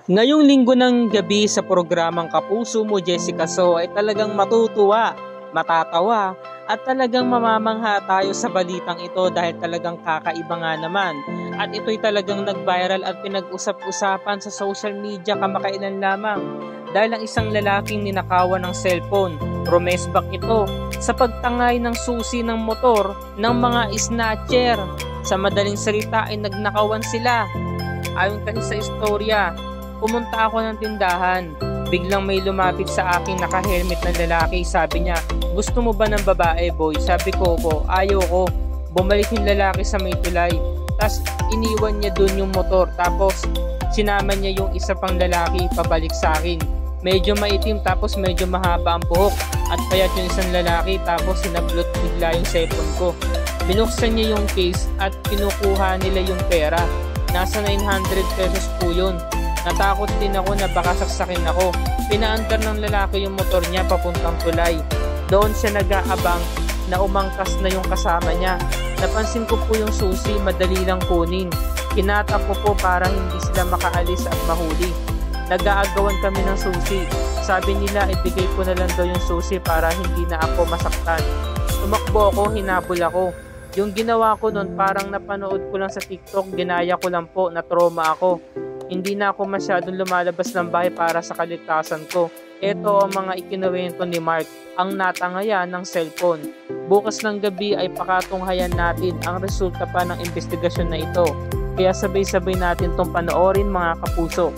Ngayong linggo ng gabi sa programang Kapuso Mo Jessica So ay talagang matutuwa, matatawa at talagang mamamangha tayo sa balitang ito dahil talagang kakaiba nga naman. At ito'y talagang nag-viral at pinag-usap-usapan sa social media kamakailan lamang dahil ang isang lalaking ninakawan ng cellphone. Rumesbak ito sa pagtangay ng susi ng motor ng mga snatcher. Sa madaling salita ay nagnakawan sila. Ayon kasi sa istorya, pumunta ako ng tindahan. Biglang may lumapit sa akin naka-helmet na lalaki. Sabi niya, gusto mo ba ng babae, boy? Sabi ko, ayaw ko. Bumalik yung lalaki sa may tulay. Tapos iniwan niya dun yung motor. Tapos sinama niya yung isa pang lalaki pabalik sa akin. Medyo maitim tapos medyo mahaba ang buhok. At payat yung isang lalaki tapos sinablot bigla yung cellphone ko. Binuksan niya yung case at kinukuha nila yung pera. Nasa 900 pesos po yun. Natakot din ako na baka saksakin ako. Pinaandar ng lalaki yung motor niya papuntang tulay. Doon siya nag-aabang na umangkas na yung kasama niya. Napansin ko po yung susi, madali lang kunin. Kinatak ko po para hindi sila makaalis at mahuli. Nag-aagawan kami ng susi. Sabi nila ibigay ko na lang daw yung susi para hindi na ako masaktan. Tumakbo ako, hinabol ako. Yung ginawa ko noon parang napanood ko lang sa TikTok, ginaya ko lang po, na trauma ako. Hindi na ako masyadong lumalabas ng bahay para sa kaligtasan ko. Ito ang mga ikinuwento ni Mark, ang natangayan ng cellphone. Bukas ng gabi ay pakatunghayan natin ang resulta pa ng investigasyon na ito. Kaya sabay-sabay natin tong panoorin mga kapuso.